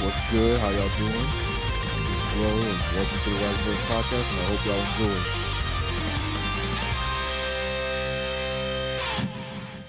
What's good? How y'all doing? This is Bro, and welcome to the Rising Rush Podcast, and I hope y'all enjoy.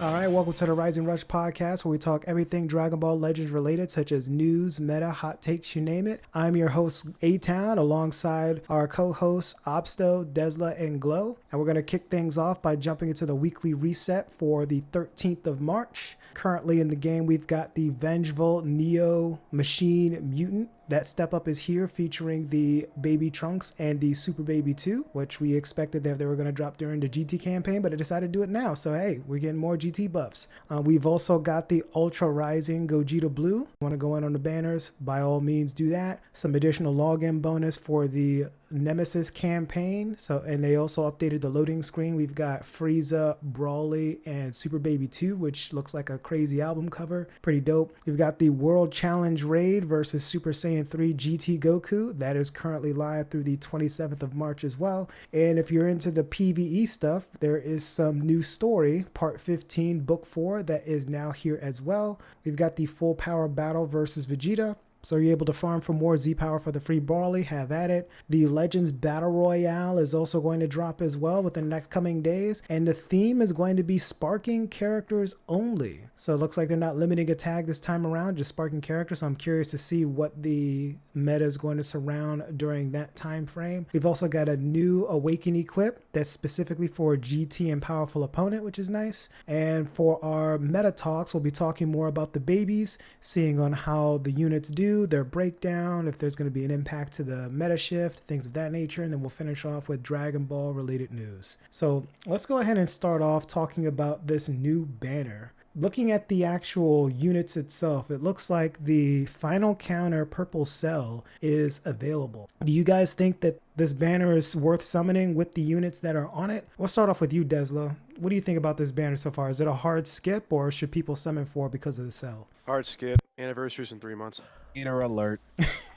All right, welcome to the Rising Rush Podcast, where we talk everything Dragon Ball Legends related, such as news, meta, hot takes, you name it. I'm your host, A-Town, alongside our co-hosts, Obsto, Desla, and Glow. And we're going to kick things off by jumping into the weekly reset for the 13th of March. Currently in the game, we've got the Vengeful Neo Machine Mutant. That step up is here, featuring the Baby Trunks and the Super Baby 2, which we expected that they were going to drop during the GT campaign, but I decided to do it now. So, hey, we're getting more GT buffs. We've also got the Ultra Rising Gogeta Blue. Want to go in on the banners? By all means, do that. Some additional login bonus for the Nemesis campaign. And they also updated the loading screen. We've got Frieza, Brawly, and Super Baby 2, which looks like a crazy album cover. Pretty dope. We've got the World Challenge Raid versus Super Saiyan 3 GT Goku. That is currently live through the 27th of March as well. And if you're into the PvE stuff, there is some new story, Part 15, Book 4, that is now here as well. We've got the Full Power Battle versus Vegeta. So you're able to farm for more Z-Power for the free Brawly, have at it. The Legends Battle Royale is also going to drop as well within the next coming days. And the theme is going to be sparking characters only. So it looks like they're not limiting a tag this time around, just sparking characters. So I'm curious to see what the meta is going to surround during that time frame. We've also got a new Awaken equip that's specifically for GT and Powerful Opponent, which is nice. And for our meta talks, we'll be talking more about the babies, seeing on how the units do, their breakdown, if there's going to be an impact to the meta shift, things of that nature, and then we'll finish off with Dragon Ball related news. So let's go ahead and start off talking about this new banner. Looking at the actual units itself, it looks like the final counter purple cell is available. Do you guys think that this banner is worth summoning with the units that are on it? We'll start off with you, Desla. What do you think about this banner so far? Is it a hard skip, or should people summon for it because of the cell? Hard skip. Anniversary's in 3 months. Hater alert.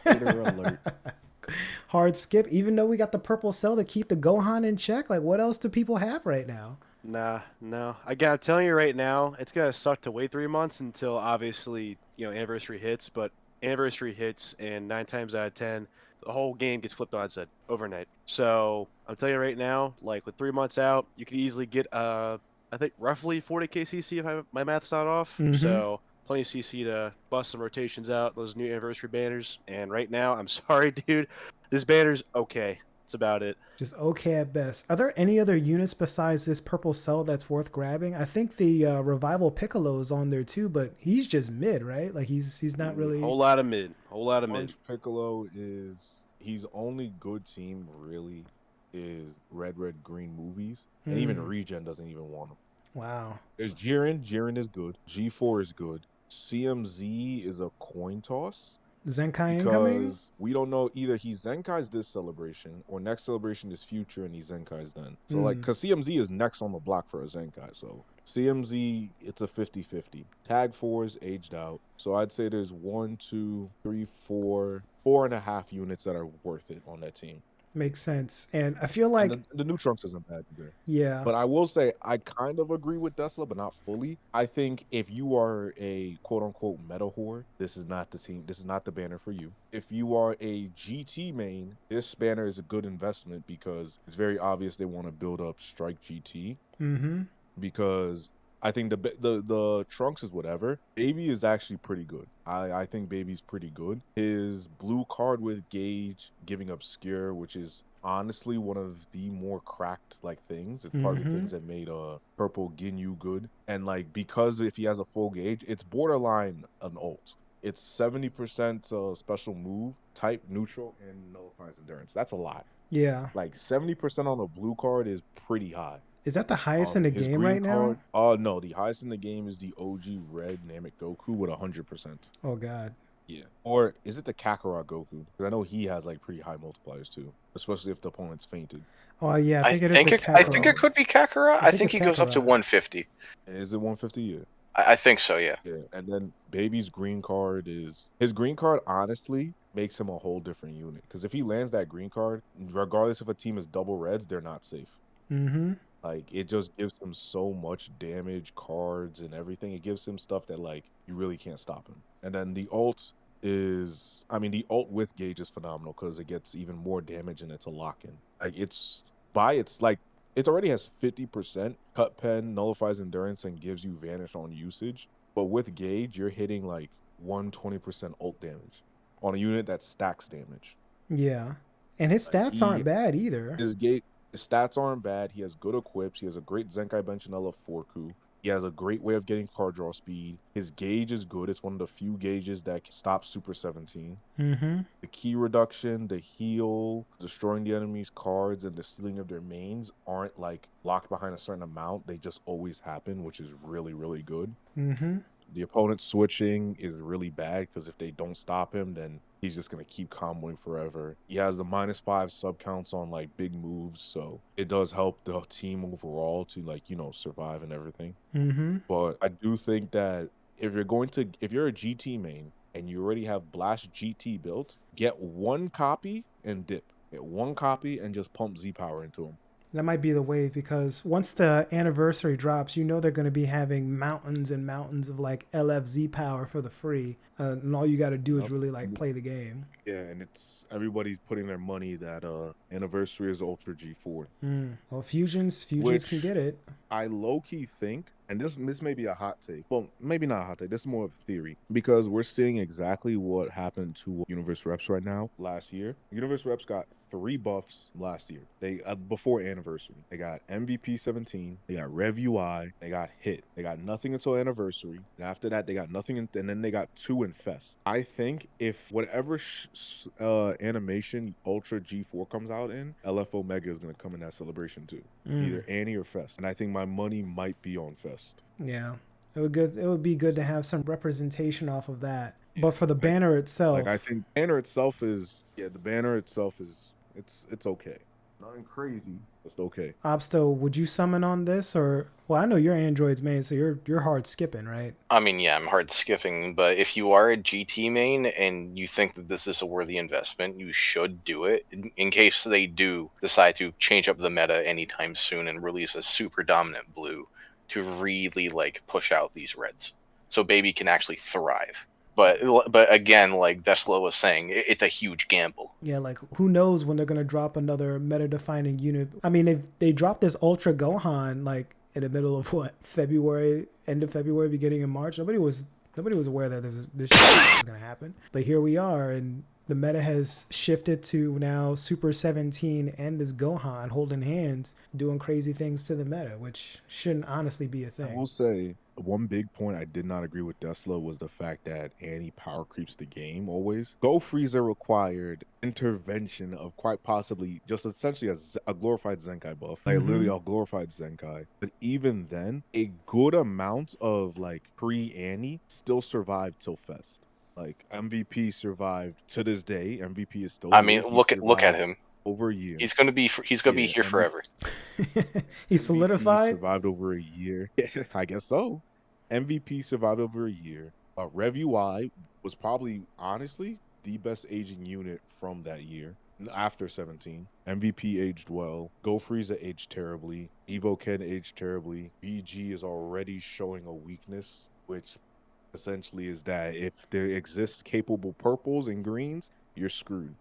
Hater alert. Hard skip, even though we got the purple cell to keep the Gohan in check? Like, what else do people have right now? Nah, no. I gotta tell you right now, it's gonna suck to wait 3 months until obviously, anniversary hits, but anniversary hits and 9 times out of 10, the whole game gets flipped on its head overnight. So I'm telling you right now, like with 3 months out, you could easily get I think roughly 40k CC if my math's not off. Mm-hmm. So plenty of CC to bust some rotations out, those new anniversary banners. And right now, I'm sorry, dude, this banner's okay. That's about it. Just okay at best. Are there any other units besides this purple cell that's worth grabbing? I think the Revival Piccolo is on there too, but he's just mid, right? Like he's not really. Whole lot of mid. Whole lot of mid. Orange Piccolo he's only good team really is Red Green movies, and even Regen doesn't even want him. Wow. There's Jiren is good. G4 is good. CMZ is a coin toss. Zenkai incoming? Because we don't know, either he's Zenkai's this celebration or next celebration is future and he's Zenkai's then. So because CMZ is next on the block for a Zenkai. So CMZ, it's a 50-50. Tag 4 is aged out. So I'd say there's 1, 2, 3, 4, 4.5 units that are worth it on that team. Makes sense. And I feel like the new Trunks isn't bad either. Yeah. But I will say I kind of agree with Tesla, but not fully. I think if you are a quote unquote meta whore, this is not the team. This is not the banner for you. If you are a GT main, this banner is a good investment because it's very obvious they want to build up Strike GT. Mm-hmm. Because I think the Trunks is whatever. Baby is actually pretty good. I think Baby's pretty good. His blue card with Gauge giving Obscure, which is honestly one of the more cracked things. It's part of the things that made Purple Ginyu good. And because if he has a full Gauge, it's borderline an ult. It's 70% special move, type neutral, and nullifies endurance. That's a lot. Yeah. 70% on a blue card is pretty high. Is that the highest in the game right now? No, the highest in the game is the OG Red Namek Goku with 100%. Oh God. Yeah. Or is it the Kakarot Goku? Because I know he has pretty high multipliers too, especially if the opponent's fainted. Oh yeah, I think it is. I think it could be Kakarot. I think he goes up to 150. Is it 150? Yeah. I think so. Yeah. Yeah. And then Baby's green card his green card. Honestly, makes him a whole different unit. Because if he lands that green card, regardless if a team is double reds, they're not safe. Mm-hmm. It just gives him so much damage, cards, and everything. It gives him stuff that, you really can't stop him. And then the ult is, I mean, the ult with gauge is phenomenal because it gets even more damage and it's a lock-in. Like it's like it already has 50% cut pen, nullifies endurance, and gives you vanish on usage. But with gauge, you're hitting like 120% ult damage on a unit that stacks damage. Yeah. And his Like stats aren't bad either. his gate his stats aren't bad. He has good equips. He has a great Zenkai Benchanella Forku. He has a great way of getting card draw speed. His gauge is good. It's one of the few gauges that can stop Super 17. Mm-hmm. The key reduction, the heal, destroying the enemy's cards, and the stealing of their mains aren't like locked behind a certain amount. They just always happen, which is really, really good. Mm-hmm. The opponent switching is really bad because if they don't stop him, then he's just gonna keep comboing forever. He has the -5 sub counts on like big moves, so it does help the team overall to like, survive and everything. Mm-hmm. But I do think that if you're a GT main and you already have Blast GT built, get one copy and dip. Get one copy and just pump Z power into him. That might be the way because once the anniversary drops, you know they're going to be having mountains and mountains of like LFZ power for the free, and all you got to do is Yep. really like play the game. Yeah, and it's everybody's putting their money that anniversary is Ultra G4, Well, fusions can which get it. I low key think, and this may be a hot take. Well, maybe not a hot take. This is more of a theory because we're seeing exactly what happened to Universe Reps right now. Last year, Universe Reps got 3 buffs last year. They before anniversary, they got MVP 17, they got Rev UI, they got Hit, they got nothing until anniversary, and after that they got nothing, and then they got 2 in Fest. I think if whatever animation Ultra G4 comes out in, LF Omega is gonna come in that celebration too, either Annie or Fest. And I think my money might be on Fest. Yeah, it would be good to have some representation off of that. But for the Like, banner like I itself, think banner itself is the banner itself is it's okay. Nothing crazy, just okay. Obsto, would you summon on this or? Well, I know you're Android's main, so you're hard skipping, right? I mean, yeah, I'm hard skipping, but if you are a GT main and you think that this is a worthy investment, you should do it in case they do decide to change up the meta anytime soon and release a super dominant blue to really like push out these reds, so baby can actually thrive. But again, like Deslo was saying, it's a huge gamble. Yeah, like who knows when they're gonna drop another meta-defining unit? I mean, they dropped this Ultra Gohan like in the middle of what February, end of February, beginning of March. Nobody was aware that this was gonna happen, but here we are, and the meta has shifted to now Super 17 and this Gohan holding hands, doing crazy things to the meta, which shouldn't honestly be a I thing. will say one big point I did not agree with Tesla was the fact that Annie power creeps the game always. Go Frieza required intervention of quite possibly just essentially a glorified Zenkai buff, like literally a glorified Zenkai. But even then, a good amount of like pre-Annie still survived till Fest. Like MVP survived to this day. MVP is still I here. mean, He look at survived him. over a year. He's gonna be Yeah, here forever. He MVP solidified. survived over a year. I guess so. MVP survived over a year. Rev UI was probably, honestly, the best aging unit from that year. After 17, MVP aged well. Go Frieza aged terribly. Evo Ken aged terribly. BG is already showing a weakness, which essentially is that if there exists capable purples and greens, you're screwed.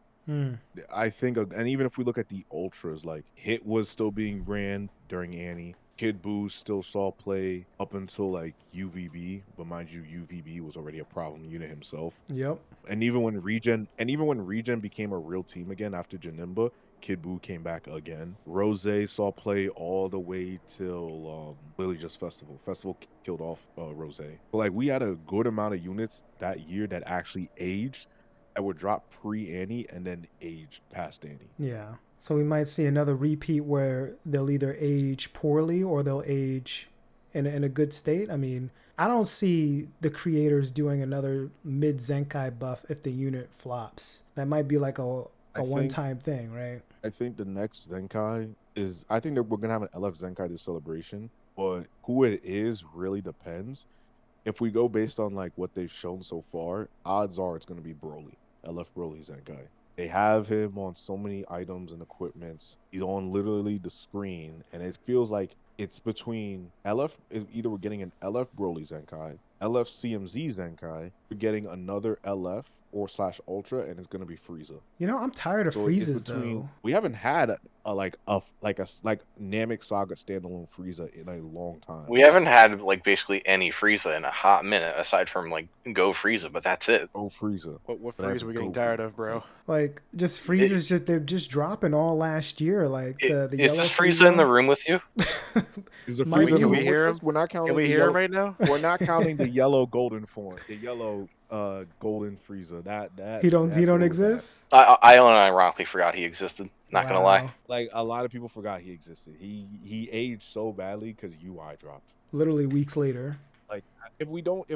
I think, and even if we look at the ultras, like Hit was still being ran during Annie. Kid Buu still saw play up until like UVB, but mind you, UVB was already a problem unit himself. Yep. Even when Regen became a real team again after Janimba, Kid Buu came back again. Rose saw play all the way till literally just Festival. Festival killed off Rose. But like we had a good amount of units that year that actually aged that were dropped pre Annie and then aged past Annie. Yeah. So we might see another repeat where they'll either age poorly or they'll age in a good state. I mean, I don't see the creators doing another mid Zenkai buff if the unit flops. That might be like a I one think time thing, right? I think the next Zenkai is I think that we're gonna have an LF Zenkai this celebration, but who it is really depends. If we go based on like what they've shown so far, odds are it's gonna be Broly, LF Broly Zenkai. They have him on so many items and equipments. He's on literally the screen, and it feels like it's between LF. Either we're getting an LF Broly Zenkai, LFCMZ Zenkai, we're getting another LF or slash Ultra, and it's gonna be Frieza. You know, I'm tired of So it's freezes between. though. We haven't had like Namek Saga standalone Frieza in a long time. We haven't had like basically any Frieza in a hot minute, aside from like Go Frieza, but that's it. Oh, Frieza. What Whatever, freeze are we getting Goku. tired of, bro? Like just freezes, they're just dropping all last year. Like the Is yellow this Frieza in the room with you? Is the Might Frieza in the be. room we hear with us? him? We're not counting Can we the hear yellow. him right now? We're not counting the yellow golden form. The yellow golden Frieza. He don't that's where it was at. exist. I unironically forgot he existed. Not gonna lie. Wow. Like a lot of people forgot he existed. He aged so badly because UI dropped. Literally weeks later. Like if we don't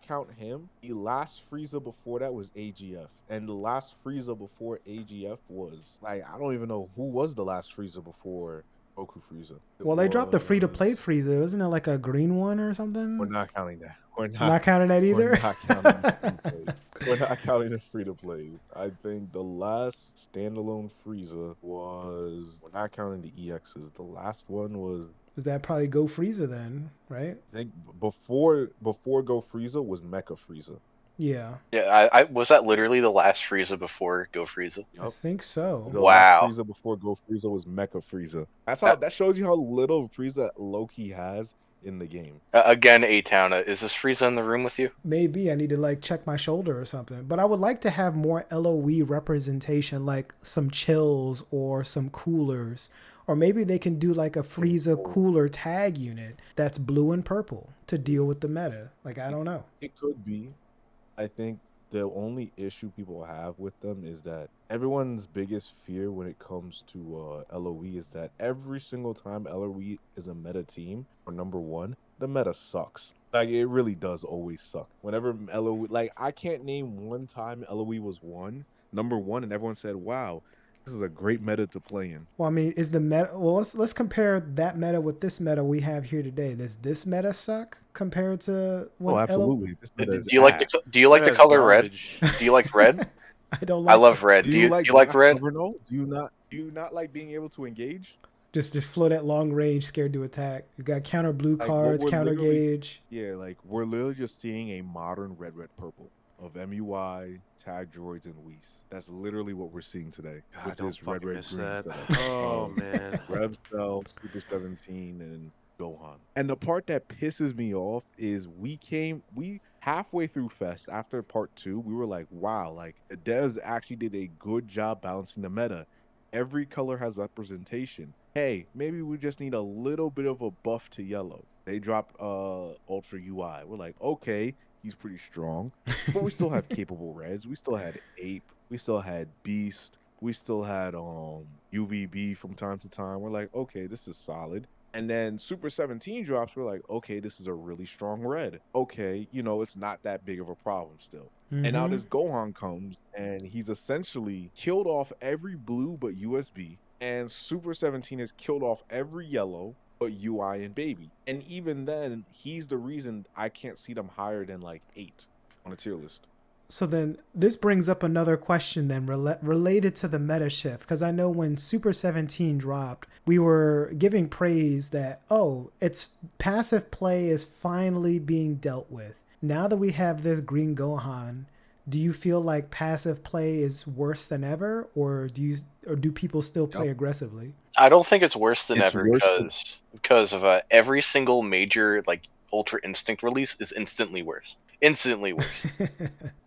count him, the last Frieza before that was AGF, and the last Frieza before AGF was like I don't even know who was the last Frieza before Goku Frieza. Well, they dropped the free to play was- freezer. Wasn't it like a green one or something? We're not counting that. We're Not counting that either. We're not counting the free-to-play. We're not counting the free to play. I think the last standalone Frieza was. We're not counting the EXs. The last one was. Is that probably Go Freezer then, right? I think before Go Frieza was Mecha Frieza. Yeah, Yeah, I was that literally the last Frieza before Go Frieza. I think so. The Wow. last Frieza before Go Frieza was Mecha Frieza. That's how. That shows you how little Frieza Loki has in the game. Again, A-Town, is this Frieza in the room with you? Maybe I need to like check my shoulder or something. But I would like to have more LOE representation, like some chills or some coolers. Or maybe they can do like a Frieza cooler tag unit that's blue and purple to deal with the meta. Like, I don't know. It could be. I think the only issue people have with them is that everyone's biggest fear when it comes to LOE is that every single time LOE is a meta team or number one, the meta sucks. Like it really does always suck. Whenever LOE, like I can't name one time LOE was number one, and everyone said, "Wow, this is a great meta to play in." Well, I mean, is the meta? Well, let's compare that meta with this meta we have here today. Does this meta suck compared to when Oh, absolutely. This meta is Do you like ass. the the That's color red? garbage. Do you like red? I don't like. I love red. Do you like red? Everno? Do you not like being able to engage? Just float at long range, scared to attack. You got counter blue Like, what cards, we're counter literally- gauge. Yeah, like we're literally just seeing a modern red purple of MUI, tag droids, and Whis. That's literally what we're seeing today God, with don't this red fucking miss green that. setup. Oh man. Rev Cell, Super 17, and Gohan. And the part that pisses me off is we halfway through Fest after part 2, we were like, wow, like the devs actually did a good job balancing the meta. Every color has representation. Hey, maybe we just need a little bit of a buff to yellow. They dropped Ultra UI. We're like, okay, he's pretty strong. But we still have capable reds. We still had Ape. We still had Beast. We still had UVB from time to time. We're like, okay, this is solid. And then Super 17 drops. We're like, okay, this is a really strong red. Okay, it's not that big of a problem still. And now Mhm. this Gohan comes and he's essentially killed off every blue but USB. And Super 17 has killed off every yellow but UI and Baby. And even then, he's the reason I can't see them higher than like 8 on a tier list. So then this brings up another question then related to the meta shift, because I know when Super 17 dropped, we were giving praise that, oh, its passive play is finally being dealt with. Now that we have this Green Gohan, do you feel like passive play is worse than ever, or do people still play aggressively? I don't think it's worse than It's ever worse than- because of every single major like Ultra Instinct release is instantly worse. Instantly worse.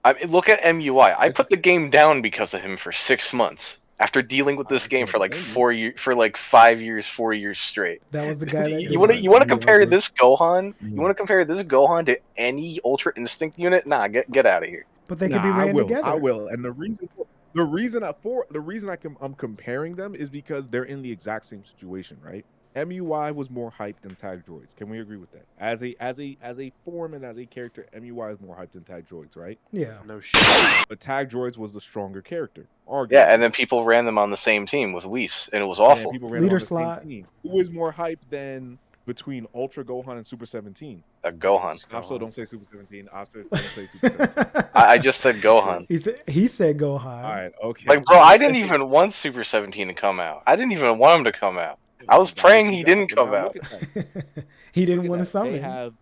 I mean, look at MUI. I put the game down because of him for 6 months after dealing with this game for like 5 years, 4 years straight. That was the guy that You want to compare this Gohan? Mhm. You want to compare this Gohan to any Ultra Instinct unit? Nah, get out of here. But they could be ran together. I will. And the reason I'm comparing them is because they're in the exact same situation, right? MUI was more hyped than Tag Droids. Can we agree with that? As a form and as a character, MUI is more hyped than Tag Droids, right? Yeah. No shit. But Tag Droids was the stronger character. Arguably. Yeah, and then people ran them on the same team with Whis, and it was And awful. people ran Leader on the same slot. team. Who is more hyped than between Ultra Gohan and Super 17? Gohan. Also, don't say Super 17. Also, don't say Super 17. I just said Gohan. He said Gohan. All right, okay. Like, bro, I didn't even want Super 17 to come out. I didn't even want him to come out. I was praying he didn't come out. He didn't Look want to at that. They summon. have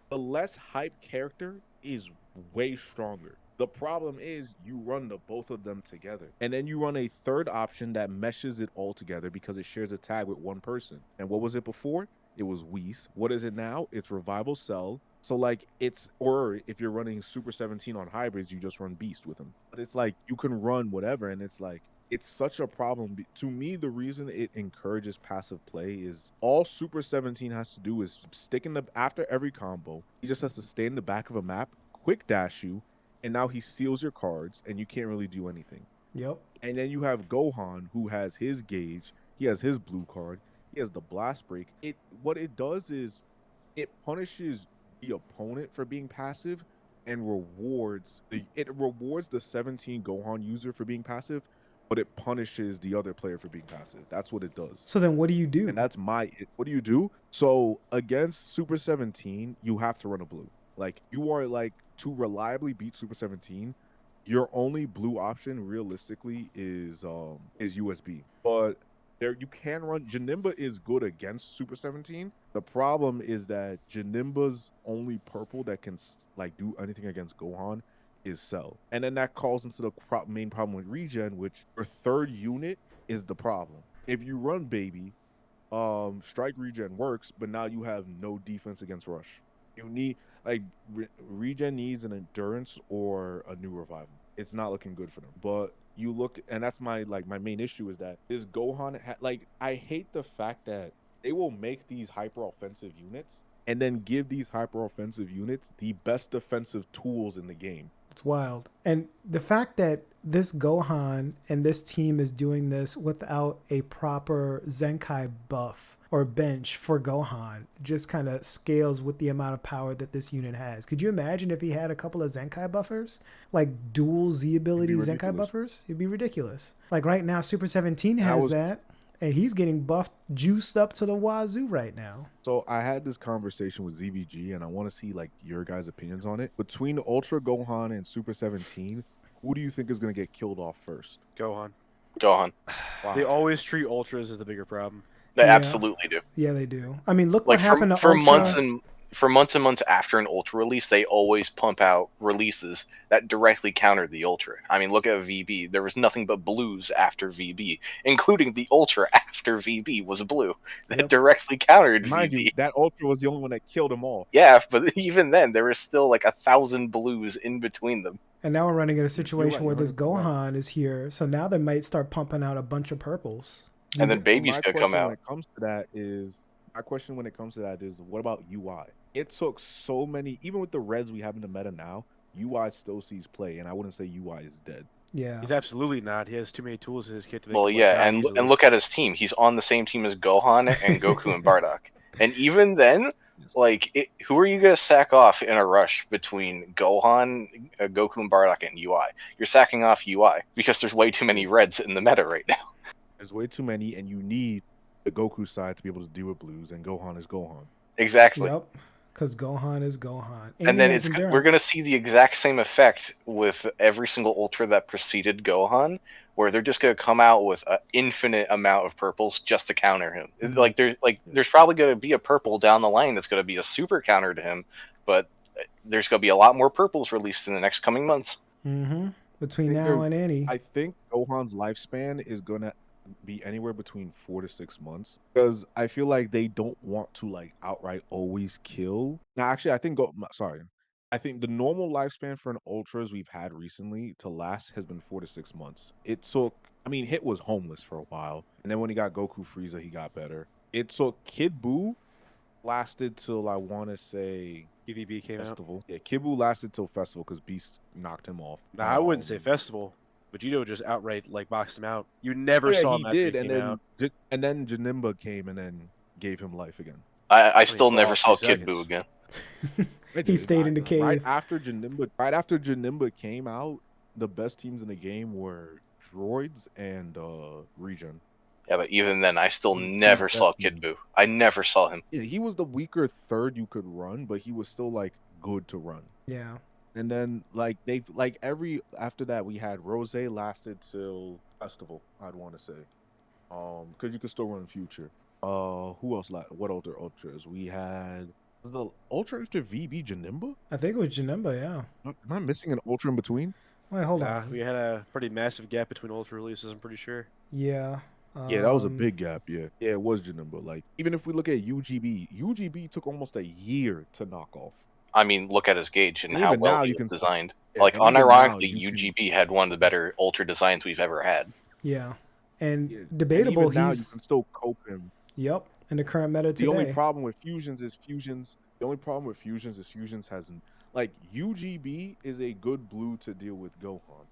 the The less hype character is way stronger. The problem is you run the both of them together. And then you run a third option that meshes it all together because it shares a tag with one person. And what was it before? It was Whis. What is it now? It's Revival Cell. So like it's or if you're running Super 17 on hybrids, you just run Beast with them. But it's like you can run whatever, and it's like it's such a problem. To me, the reason it encourages passive play is all Super 17 has to do is stick in the after every combo. He just has to stay in the back of a map, quick dash you, and now he steals your cards, and you can't really do anything. Yep. And then you have Gohan, who has his gauge, he has his blue card, he has the blast break. It what it does is it punishes the opponent for being passive and rewards the 17 Gohan user for being passive, but it punishes the other player for being passive. That's what it does. So then what do you And do? that's what do you do? So against Super 17, you have to run a blue. Like you are like to reliably beat Super 17, your only blue option realistically is USB. But there you can run Janimba is good against Super 17. The problem is that Janimba's only purple that can like do anything against Gohan is Cell. And then that calls into the main problem with regen, which your third unit is the problem. If you run baby, strike regen works, but now you have no defense against rush. You need like regen needs an endurance or a new revival. It's not looking good for them. But you look, and that's my main issue is that this Gohan like I hate the fact that they will make these hyper offensive units and then give these hyper offensive units the best defensive tools in the game. It's wild. And the fact that this Gohan and this team is doing this without a proper Zenkai buff or bench for Gohan just kind of scales with the amount of power that this unit has. Could you imagine if he had a couple of Zenkai buffers? Like dual Z ability Zenkai buffers? It'd be ridiculous. Like right now, Super 17 has that. And he's getting buffed, juiced up to the wazoo right now. So I had this conversation with ZVG, and I want to see like your guys' opinions on it. Between Ultra Gohan and Super 17, who do you think is going to get killed off first? Gohan. Gohan. Wow. They always treat ultras as the bigger problem. They Yeah. absolutely do. Yeah, they do. I mean, look Like what happened to for Ultra. months and months after an Ultra release, they always pump out releases that directly counter the Ultra. I mean, look at VB. There was nothing but blues after VB, including the Ultra after VB was blue that directly countered Mind VB. you, that Ultra was the only one that killed them all. Yeah, but even then, there was still like 1,000 blues in between them. And now we're running in a situation right, where this 100% right. Gohan is here. So now they might start pumping out a bunch of purples. And then Baby's gonna come out. When it comes to that is my question when it comes to that is what about UI? It took so many, even with the reds we have in the meta now, UI still sees play, and I wouldn't say UI is dead. Yeah. He's absolutely not. He has too many tools in his kit to make Well, him yeah, die easily. and look at his team. He's on the same team as Gohan and Goku and Bardock. And even then, like, who are you gonna sack off in a rush between Gohan, Goku, and Bardock and UI? You're sacking off UI because there's way too many reds in the meta right now. There's way too many, and you need the Goku side to be able to deal with blues, and Gohan is Gohan. Exactly. Yep. Because Gohan is Gohan. And then we're going to see the exact same effect with every single Ultra that preceded Gohan, where they're just going to come out with an infinite amount of purples just to counter him. Mm-hmm. There's probably going to be a purple down the line that's going to be a super counter to him, but there's going to be a lot more purples released in the next coming months. Mm-hmm. Between now and Annie. I think Gohan's lifespan is going to be anywhere between 4 to 6 months because I feel like they don't want to like outright always kill. Now, actually, I think the normal lifespan for an ultras we've had recently to last has been 4 to 6 months. It took, I mean, Hit was homeless for a while, and then when he got Goku Frieza, he got better. It took Kid Buu lasted till I want to say EVB came Festival. out. Yeah, Kid Buu lasted till Festival because Beast knocked him off. Nah, I wouldn't say Festival. Vegito just outright like boxed him out. You never saw him after he came out. And then Janimba came and then gave him life again. I still never saw Kid Buu again. He stayed in the cave. Right after Janimba came out, the best teams in the game were Droids and Regen. Yeah, but even then, I still never saw Kid Buu. I never saw him. Yeah, he was the weaker third you could run, but he was still like good to run. Yeah. And then after that we had Rose lasted till Festival, I'd want to say. Because you could still run Future. Who else what other ultras? We had Was the Ultra after VB Janimba? I think it was Janemba, yeah. Am I missing an Ultra in between? Wait, hold Nah, on. we had a pretty massive gap between Ultra releases, I'm pretty sure. Yeah. Yeah, that was a big gap. Yeah, yeah, it was Janimba. Like even if we look at UGB took almost a year to knock off. I mean, look at his gauge and And how even well now, he you was can still, designed. yeah, Like, and even now unironically, you can, UGB had one of the better Ultra designs we've ever had. Yeah. And yeah, and debatable, even now you he's, can still cope him. yep, in the current meta The only today. problem with fusions is fusions. The only problem with fusions is fusions hasn't like UGB is a good blue to deal with Gohan.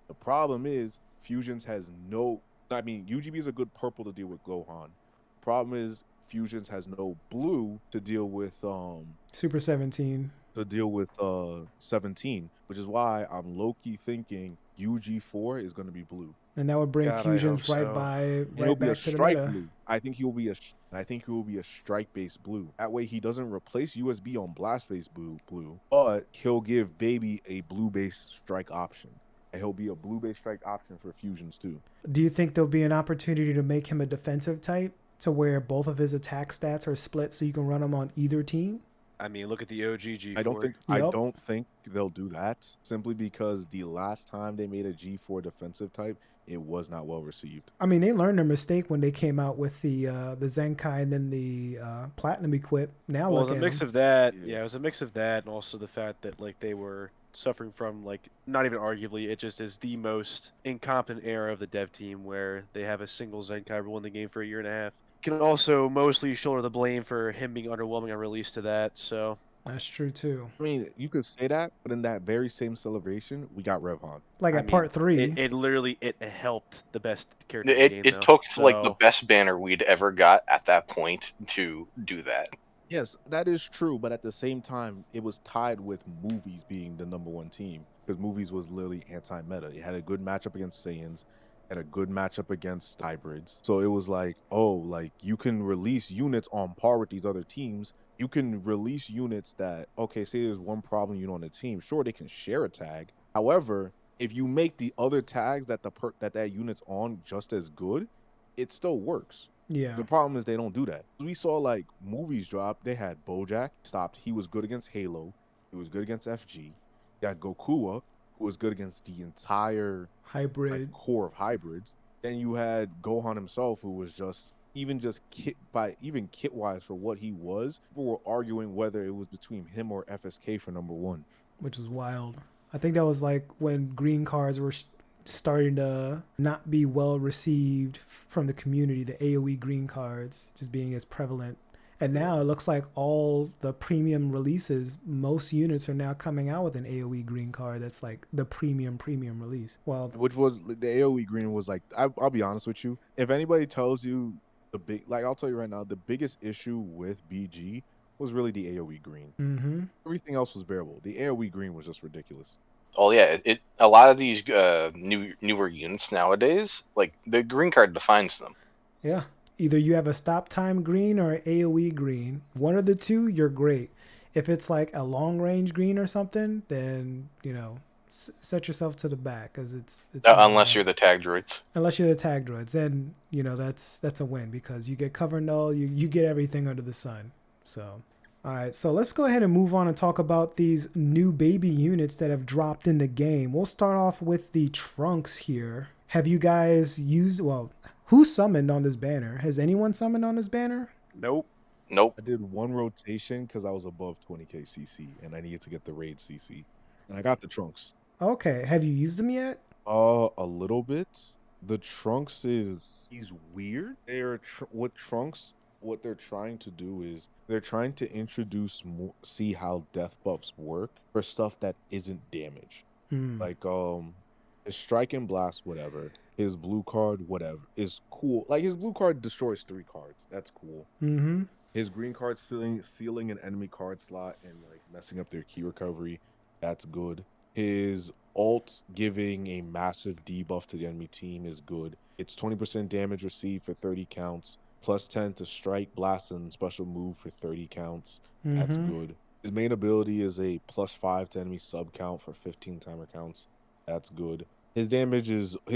The problem is fusions has no. I mean UGB is a good purple to deal with Gohan. Problem is fusions has no blue Super 17. to deal with 17, which is why I'm low key thinking UG4 is going to be blue. And that would bring God, I hope fusions so. And he'll right be a back to the strike meta. blue. I think he will be and I think he will be a strike based blue. That way he doesn't replace USB on blast based blue, but he'll give baby a blue based strike option. And he'll be a blue based strike option for fusions too. Do you think there'll be an opportunity to make him a defensive type to where both of his attack stats are split so you can run him on either team? I mean, look at the OG I don't G4. think I Yep. don't think they'll do that simply because the last time they made a G4 defensive type, it was not well received. I mean, they learned their mistake when they came out with the Zenkai and then the Platinum equip. Now Well, it look was a at mix them. of that. Yeah. Yeah, it was a mix of that, and also the fact that like they were suffering from like not even arguably, it just is the most incompetent era of the dev team where they have a single Zenkai rule in the game for a year and a half. Can also mostly shoulder the blame for him being underwhelming on release to that. So That's true too. I mean, you could say that, but in that very same celebration, we got Revhan. Like I at mean, part 3. it literally it helped the best character in the It game it though. took like the So best banner we'd ever got at that point to do that. Yes, that is true, but at the same time, it was tied with movies being the number one team because movies was literally anti-meta. It had a good matchup against Saiyans, had a good matchup against hybrids. So it was like, oh, like you can release units on par with these other teams. You can release units that, okay, say there's one problem unit on the team. Sure, they can share a tag. However, if you make the other tags that that unit's on just as good, it still works. Yeah. The problem is they don't do that. We saw like movies drop. They had BoJack stopped. He was good against Halo. He was good against FG. You got Gokua, who was good against the entire like Hybrid. core of hybrids. Then you had Gohan himself, who was just even just kit wise for what he was. People were arguing whether it was between him or FSK for number one. Which was wild. I think that was like when green cards were starting to not be well received from the community, the AoE green cards just being as prevalent. And now it looks like all the premium releases, most units are now coming out with an AoE green card that's like the premium release. Well, Which was the AoE green was like I'll be honest with you. If anybody tells you the big like I'll tell you right now, the biggest issue with BG was really the AoE green. mm-hmm. Everything else was bearable. The AoE green was just ridiculous. Oh yeah, it a lot of these newer units nowadays, like the green card defines them. Yeah. Either you have a stop time green or an AoE green. One of the two, you're great. If it's like a long range green or something, then, you know, set yourself to the back because it's Unless you're the tag droids. unless you're the tag droids, then you know that's a win because you get cover null, you get everything under the sun. So, all right, so let's go ahead and move on and talk about these new baby units that have dropped in the game. We'll start off with the Trunks here. Have you guys used? Well, who summoned on this banner? Has anyone summoned on this banner? nope. Nope. I did one rotation because I was above 20k CC and I needed to get the raid CC, and I got the trunks. Okay, have you used them yet? A little bit. The trunks he's weird. What trunks. What they're trying to do is they're trying to introduce more, see how death buffs work for stuff that isn't damage. Hmm. Like his strike and blast, whatever. His blue card, whatever, is cool. Like his blue card destroys 3 cards. That's cool. Mm-hmm. His green card sealing an enemy card slot and like messing up their key recovery. That's good. His ult giving a massive debuff to the enemy team is good. It's 20% damage received for 30 counts, plus 10 to strike, blast, and special move for 30 counts. That's Mm-hmm. good. His main ability is a plus 5 to enemy sub count for 15 timer counts. That's good. His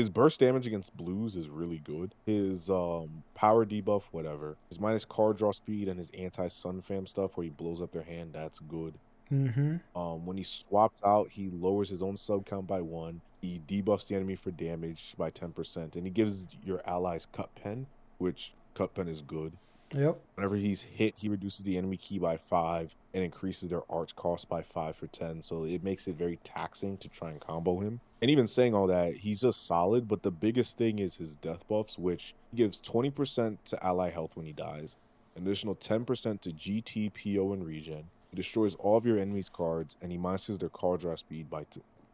burst damage against blues is really good. His power debuff, whatever. His minus card draw speed and his anti-sun fam stuff where he blows up their hand, that's good. Mm-hmm. When he swaps out, he lowers his own sub count by 1. He debuffs the enemy for damage by 10%, and he gives your allies cut pen, which cut pen is good. Yep. Whenever he's hit, he reduces the enemy key by 5 and increases their arch cost by 5 for 10. So it makes it very taxing to try and combo him. And even saying all that, he's just solid. But the biggest thing is his death buffs, which gives 20% to ally health when he dies, an additional 10% to GT, PO, and regen. He destroys all of your enemies' cards, and he minuses their card draw speed by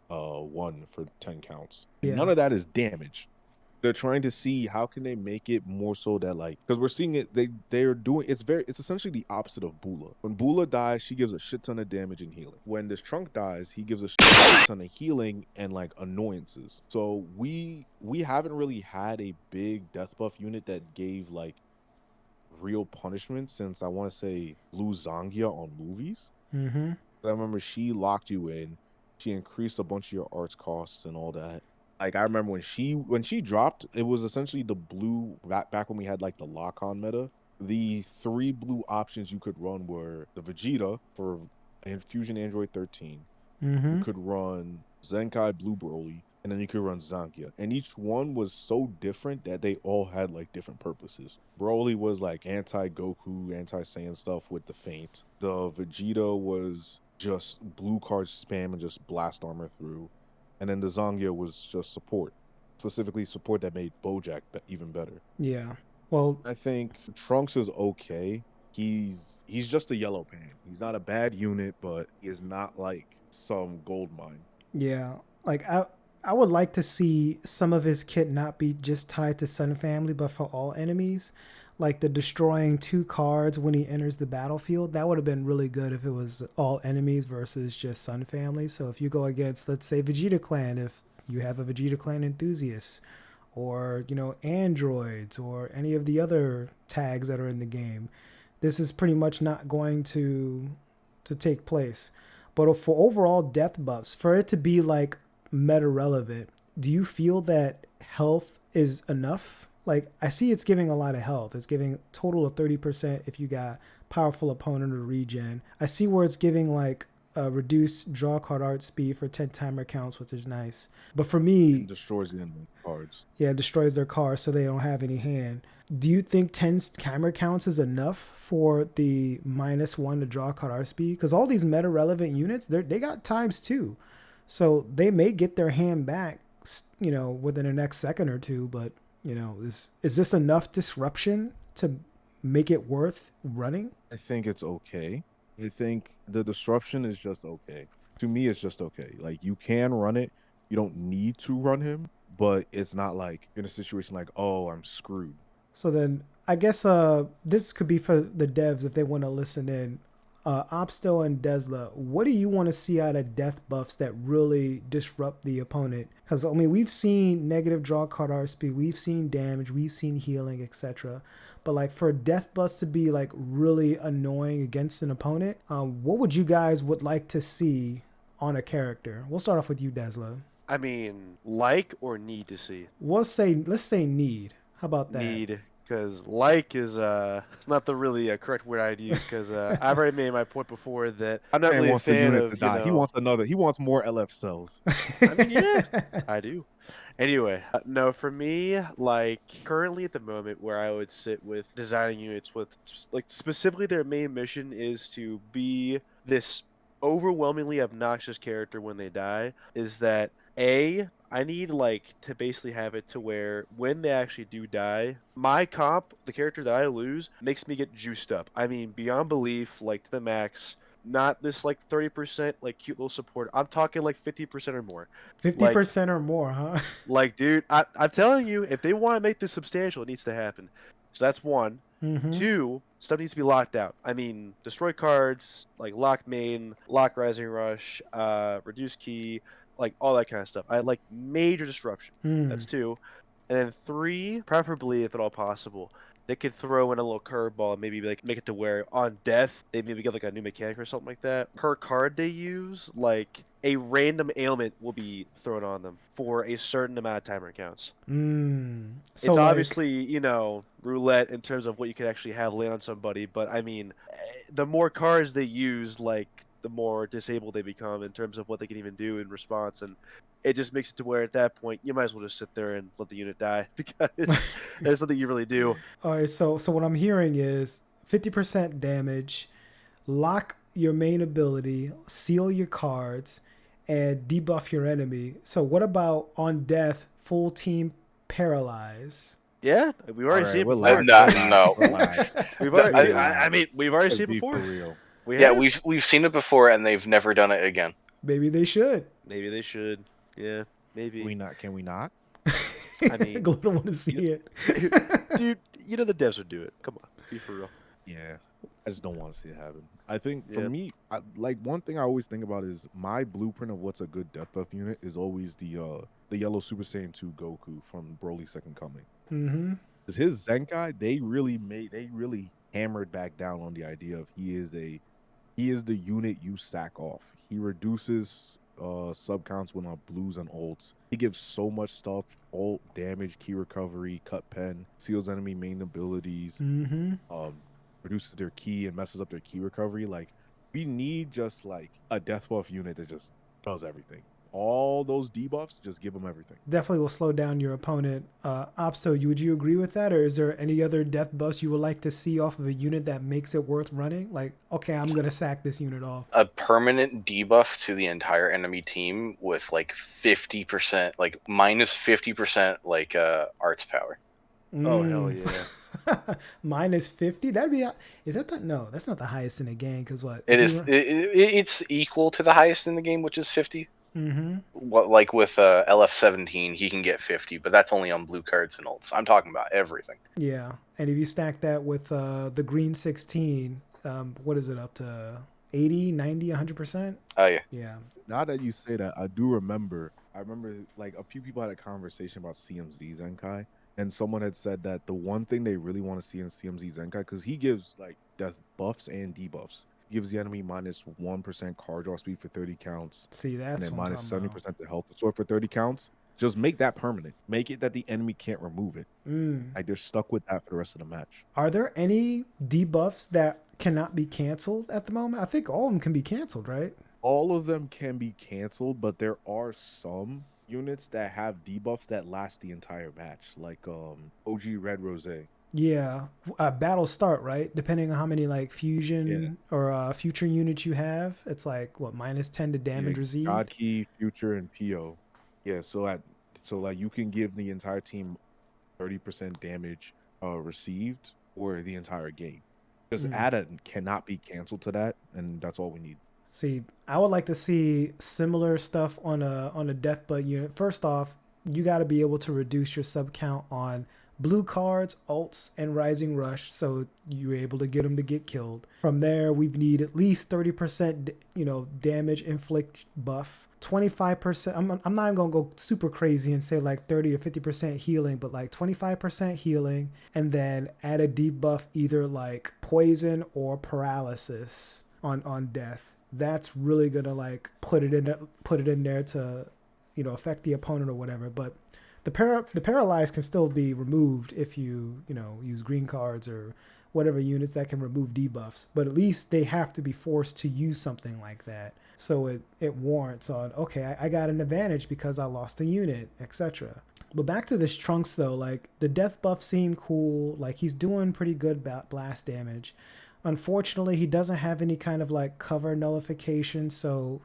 1 for 10 counts. And none Yeah. of that is damage. They're trying to see how can they make it more so that like because we're seeing it they're doing it's essentially the opposite of Bula. When Bula dies, she gives a shit ton of damage and healing. When this Trunk dies, he gives a shit ton of healing and like annoyances. So we haven't really had a big death buff unit that gave like real punishment since I want to say Blue Zangia on movies. Mm-hmm. I remember she locked you in. She increased a bunch of your arts costs and all that. Like I remember when she dropped, it was essentially the blue back when we had like the lock on meta. The 3 blue options you could run were the Vegeta for Fusion Android 13. You Mm-hmm. could run Zenkai Blue Broly, and then you could run Zankia. And each one was so different that they all had like different purposes. Broly was like anti Goku, anti Saiyan stuff with the feint. The Vegeta was just blue card spam and just blast armor through. And then the Zangia was just support, specifically support that made Bojack even better. Yeah. Well, I think Trunks is okay. He's just a yellow pan. He's not a bad unit, but he is not like some gold mine. yeah. Like I would like to see some of his kit not be just tied to Sun Family, but for all enemies. Like the destroying 2 cards when he enters the battlefield. That would have been really good if it was all enemies versus just Sun Family. So if you go against, let's say, Vegeta Clan, if you have a Vegeta Clan enthusiast, or androids, or any of the other tags that are in the game, this is pretty much not going to take place. But for overall death buffs, for it to be like meta relevant, do you feel that health is enough? Like I see it's giving a lot of health. It's giving total of 30% if you got powerful opponent or regen. I see where it's giving like a reduced draw card art speed for 10 timer counts, which is nice. But for me, And destroys the enemy cards. yeah, it destroys their cards so they don't have any hand. Do you think 10 camera counts is enough for the -1 to draw card art speed? Because all these meta relevant units, they got ×2. So they may get their hand back, within the next second or two. But, is this enough disruption to make it worth running? I think it's okay. I think the disruption is just okay. To me, it's just okay. Like you can run it. You don't need to run him, but it's not like in a situation like, oh, I'm screwed. So then I guess this could be for the devs if they want to listen in. Opsto and Desla, what do you want to see out of death buffs that really disrupt the opponent? Because I mean, we've seen negative draw card art speed, we've seen damage, we've seen healing, etc. But like for death buffs to be like really annoying against an opponent, what would you guys would like to see on a character? We'll start off with you, Desla. I mean, like or need to see? Let's say need. How about that? Need, because like is it's not the really correct word I'd use, because I've already made my point before that I'm not Man really a wants the fan unit to of, die. He wants another. He wants more LF cells. I mean, yeah, I do. Anyway, no, for me, like currently at the moment where I would sit with designing units with like specifically their main mission is to be this overwhelmingly obnoxious character when they die, is that I need like to basically have it to where when they actually do die, my comp, the character that I lose, makes me get juiced up. I mean, beyond belief, like to the max. Not this like 30% like cute little support. I'm talking like 50% or more. 50% or more, huh? Like, dude, I'm telling you, if they want to make this substantial, it needs to happen. So that's one. Mm-hmm. Two, stuff needs to be locked out. I mean, destroy cards, like lock main, lock rising rush, reduce key, like all that kind of stuff. I like major disruption. That's two. And then three, preferably if at all possible, they could throw in a little curveball and maybe like make it to where on death they maybe get like a new mechanic or something like that. Per card they use, like a random ailment will be thrown on them for a certain amount of timer counts. So It's like, obviously, roulette in terms of what you could actually have land on somebody, but I mean, the more cards they use, like, the more disabled they become in terms of what they can even do in response, and it just makes it to where at that point you might as well just sit there and let the unit die because there's something you really do. all right. So what I'm hearing is 50% damage, lock your main ability, seal your cards, and debuff your enemy. So what about on death, full team paralyze? Yeah, we've All already right, seen it before. relax, No, relax, no. relax. We've No, already. I Relax. mean, we've already Let's seen it be for before. real. We Yeah, have. we've seen it before, and they've never done it again. Maybe they should. Maybe they should. Yeah, maybe. Can we not? I mean, Glenn don't want to see you, it. dude, the devs would do it. Come on, be for real. Yeah, I just don't want to see it happen. I think for Yeah. me, like one thing I always think about is my blueprint of what's a good death buff unit is always the yellow Super Saiyan 2 Goku from Broly's Second Coming. Mm-hmm. Because his Zenkai, they really hammered back down on the idea of he is the unit you sack off. He reduces sub counts when on blues and ults. He gives so much stuff: ult, damage, key recovery, cut pen, seals enemy main abilities, Mm-hmm. reduces their key and messes up their key recovery. Like, we need just like a death buff unit that just does everything. All those debuffs, just give them everything. Definitely will slow down your opponent. Opso, would you agree with that, or is there any other death buffs you would like to see off of a unit that makes it worth running? Like, okay, I'm gonna sack this unit off. A permanent debuff to the entire enemy team with like 50%, like minus 50%, like arts power. Oh hell Mm. yeah! Minus 50? That'd be. Is that the? No, that's not the highest in the game. Because what? It is. It's equal to the highest in the game, which is 50. Mm-hmm. What, like with LF17, he can get 50, but that's only on blue cards and ults. I'm talking about everything. Yeah, and if you stack that with the green 16, what is it up to? 80, 90, 100%? Oh yeah. Yeah. Now that you say that, I do remember. I remember like a few people had a conversation about CMZ Zenkai, and someone had said that the one thing they really want to see in CMZ Zenkai, because he gives like death buffs and debuffs, he gives the enemy minus 1% card draw speed for 30 counts, See, and that's then what I'm minus talking about. 70% to health sword for 30 counts. Just make that permanent. Make it that the enemy can't remove it. Mm. Like they're stuck with that for the rest of the match. Are there any debuffs that cannot be canceled at the moment? I think all of them can be canceled, right? All of them can be canceled, but there are some units that have debuffs that last the entire match, like OG Red Rose. Yeah, battle start, right? Depending on how many like Yeah. fusion or future units you have, it's like what minus 10 to Yeah, damage received. God Key, Future, and PO. Yeah, so like you can give the entire team 30% damage received for the entire game. Just Mm. add a cannot be canceled to that, and that's all we need. See, I would like to see similar stuff on a death butt unit. First off, you got to be able to reduce your sub count on blue cards, alts, and rising rush, so you're able to get them to get killed. From there, we need at least 30%, damage inflict buff. 25%. I'm not even gonna go super crazy and say like 30 or 50% healing, but like 25% healing, and then add a debuff either like poison or paralysis on death. That's really gonna like put it in there to affect the opponent or whatever. But the paralyzed can still be removed if you use green cards or whatever units that can remove debuffs. But at least they have to be forced to use something like that, so it warrants on, okay, I got an advantage because I lost a unit, etc. But back to this Trunks though, like the death buff seemed cool. Like he's doing pretty good blast damage. Unfortunately, he doesn't have any kind of like cover nullification, so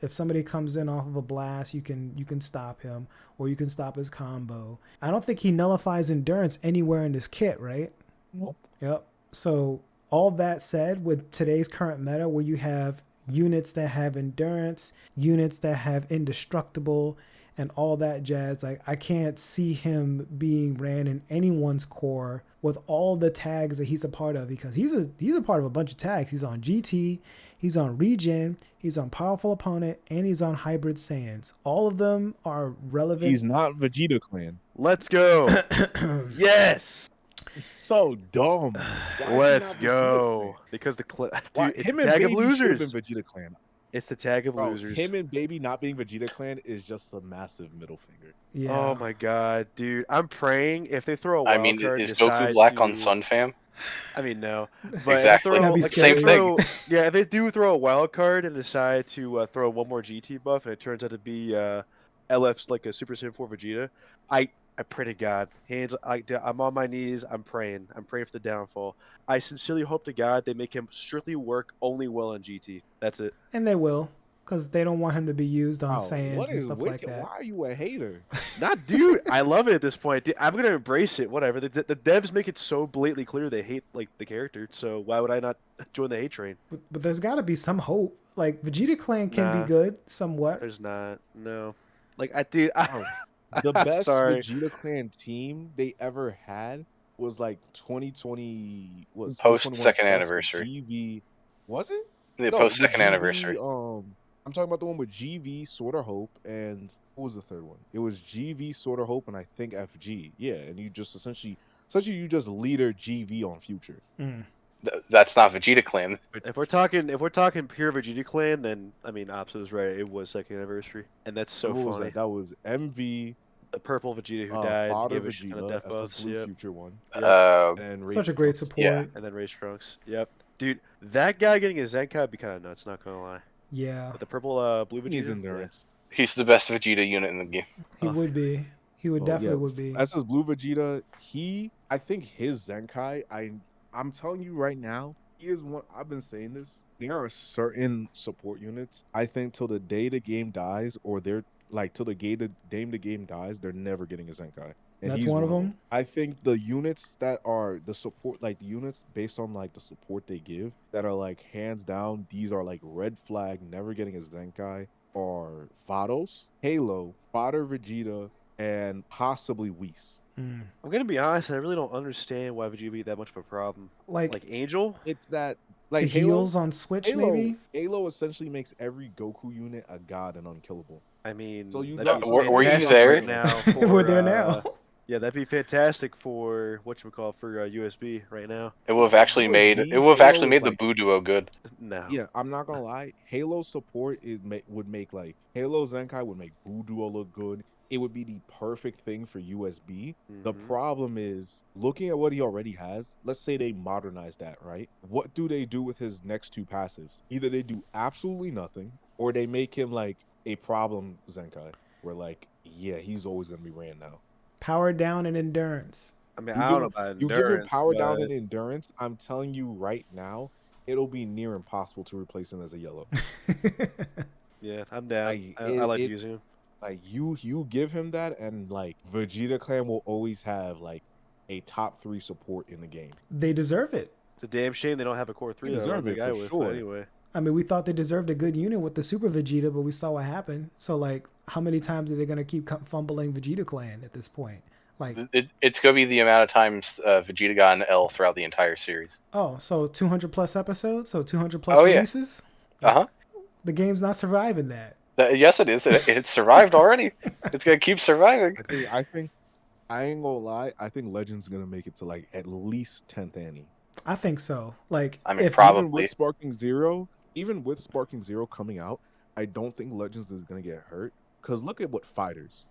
if somebody comes in off of a blast, you can stop him, or you can stop his combo. I don't think he nullifies endurance anywhere in this kit, right? Nope. Yep. So all that said, with today's current meta, where you have units that have endurance, units that have indestructible, and all that jazz, like I can't see him being ran in anyone's core with all the tags that he's a part of, because he's a part of a bunch of tags. He's on GT, he's on Regen, he's on Powerful Opponent, and he's on Hybrid Saiyans. All of them are relevant. He's not Vegeta Clan. Let's go. Yes. It's so dumb. Why is he Let's not Vegeta go. Clan? Because dude, Why, it's him a and tag of Baby should have losers. been Vegeta Clan. It's the tag of Bro, losers. him and Baby not being Vegeta Clan is just a massive middle finger. Yeah. Oh my god, dude! I'm praying if they throw a I wild mean, card and is Goku decide black on to. Sun Fam? I mean, no, but if they Exactly. throw That'd be like Same if they scary. thing. throw, yeah, if they do throw a wild card and decide to throw one more GT buff and it turns out to be LF's like a Super Saiyan 4 Vegeta, I pray to God, I'm on my knees, I'm praying for the downfall. I sincerely hope to God they make him strictly work only well on GT. That's it. And they will, because they don't want him to be used on Wow, what Saiyans and is stuff like wicked? that. Why are you a hater? Not dude, I love it at this point. Dude, I'm gonna embrace it. Whatever. The devs make it so blatantly clear they hate like the character. So why would I not join the hate train? But there's got to be some hope. Like Vegeta Clan can be Nah, good somewhat. there's not. No. Like dude, Bro, the I'm best sorry. Vegeta Clan team they ever had was like 2020, what, Post 2021 second plus with anniversary. GV. Was it? The No, post with second GV. anniversary. I'm talking about the one with GV, Sort of Hope, and what was the third one? It was GV, Sort of Hope, and I think FG. Yeah, and you just essentially you just leader GV on Future. Mm. That's not Vegeta Clan. If we're talking pure Vegeta Clan, then I mean Ops was right. It was second anniversary, and that's so What was funny. that? That was MV, The purple Vegeta who died and Fodder gave a shit ton of Vegeta death as the buffs. Blue Yep. Future one, Yep. and Such a Rage great Trunks. support. Yeah. And then Race Trunks. Yep. Dude, that guy getting his Zenkai would be kind of nuts. Not gonna lie. Yeah, But the purple blue He needs Vegeta. endurance. He's the best Vegeta unit in the game. he Oh. would be. He would Oh definitely yeah, would be. as his Blue Vegeta, I think his Zenkai, I'm telling you right now, he is one. I've been saying this. There are certain support units. I think till the day the game dies, or they're like till the game dies, they're never getting a Zenkai, and That's he's one one of of them. them. I think the units that are the support, like the units based on like the support they give, that are like hands down, these are like red flag, never getting a Zenkai, are Vados, Halo, Fodder Vegeta, and possibly Whis. Mm. I'm gonna be honest. I really don't understand why Vegeta be that much of a problem. Like Angel. It's that the like Halo, heals on Switch, maybe. Halo essentially makes every Goku unit a god and unkillable. I mean, So you that'd drop be so were you fantastic there? right now. For, We're there now. Yeah, that'd be fantastic for whatchamacallit for USB right now. It would have actually made USB, the Halo is like, Boo duo good. No. yeah, I'm not gonna lie. Halo support would make like Halo Zenkai would make Buduo look good. It would be the perfect thing for USB. The Mhm. problem is looking at what he already has. Let's say they modernize that, right? What do they do with his next two passives? Either they do absolutely nothing, or they make him like a problem Zenkai, where like, yeah, he's always gonna be ran now. Power down and endurance. I mean, You I give don't know him about you give him endurance, power down but and endurance. I'm telling you right now, it'll be near impossible to replace him as a yellow. yeah, I'm down. Like I like using him. like you give him that, and like Vegeta Clan will always have like a top 3 support in the game. They deserve it. It's a damn shame they don't have a core They three that I run deserve the it guy for with. But sure. anyway, I mean, we thought they deserved a good unit with the Super Vegeta, but we saw what happened. So, like, how many times are they going to keep fumbling Vegeta Clan at this point? Like, It's gonna be the amount of times Vegeta got an L throughout the entire series. oh, so 200 plus episodes? So 200 plus Oh, yeah. releases? Uh-huh. The game's not surviving that. Yes, it is. It survived already. It's gonna keep surviving. I ain't gonna lie. I think Legends gonna make it to like at least 10th Annie. I think so. Like, I mean, if probably. Even with Sparking Zero coming out, I don't think Legends is gonna get hurt. Cause look at what Fighters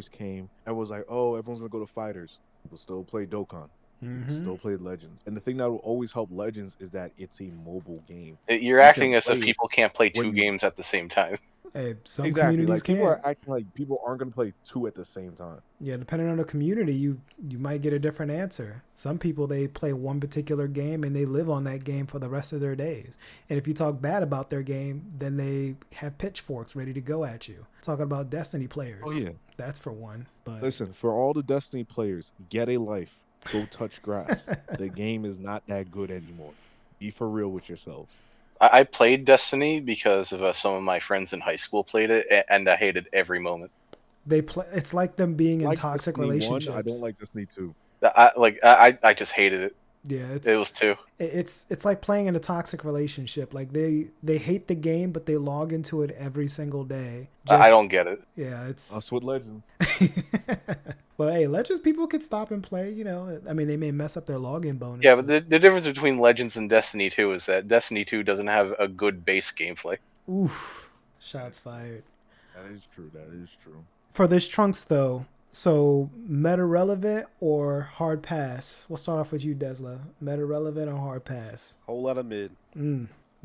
came and was like, oh, everyone's gonna go to Fighters. People still play Dokkan. People still play Legends. And the thing that will always help Legends is that it's a mobile game. You're You acting can as if play it people can't play when two games at the same time. hey, some exactly, communities like people can. are acting like people aren't gonna play 2 at the same time. Yeah, depending on the community, you might get a different answer. Some people, they play one particular game and they live on that game for the rest of their days. And if you talk bad about their game, then they have pitchforks ready to go at you. Talking about Destiny players. Oh yeah. That's for one. But Listen, for all the Destiny players, get a life. Go touch grass. The game is not that good anymore. Be for real with yourselves. I played Destiny because of some of my friends in high school played it, and I hated every moment. they play. It's like them being in Like toxic Destiny 1, relationships. I don't like Destiny 2. I just hated it. Yeah, It was 2. it's like playing in a toxic relationship. Like they hate the game, but they log into it every single day. I don't get it. Yeah, it's. Us with Legends. But hey, Legends people could stop and play. You know, I mean, they may mess up their login bonus. Yeah, but the difference between Legends and Destiny 2 is that Destiny 2 doesn't have a good base gameplay. Oof. Shots fired. That is true. That is true. For this Trunks though, so meta relevant or hard pass? We'll start off with you, Desla. Meta relevant or hard pass? Whole lot of mid.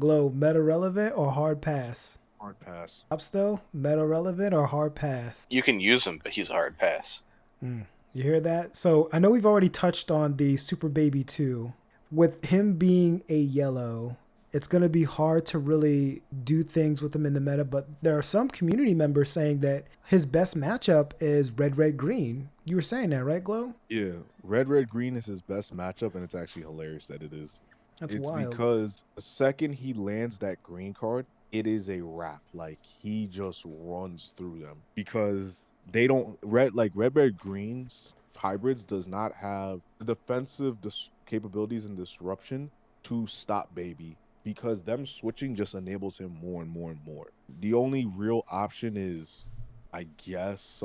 Glow, meta relevant or hard pass? Hard pass. Upsto, meta relevant or hard pass? You can use him, but he's a hard pass. You hear that? So I know we've already touched on the Super Baby 2. With him being a yellow, it's going to be hard to really do things with him in the meta, but there are some community members saying that his best matchup is red, green. You were saying that, right, Glow? Yeah, red green is his best matchup, and it's actually hilarious that it is. That's It's wild. because the second he lands that green card, it is a wrap. Like he just runs through them because they don't red greens hybrids does not have the defensive capabilities and disruption to stop baby because them switching just enables him more and more and more. The only real option is, I guess,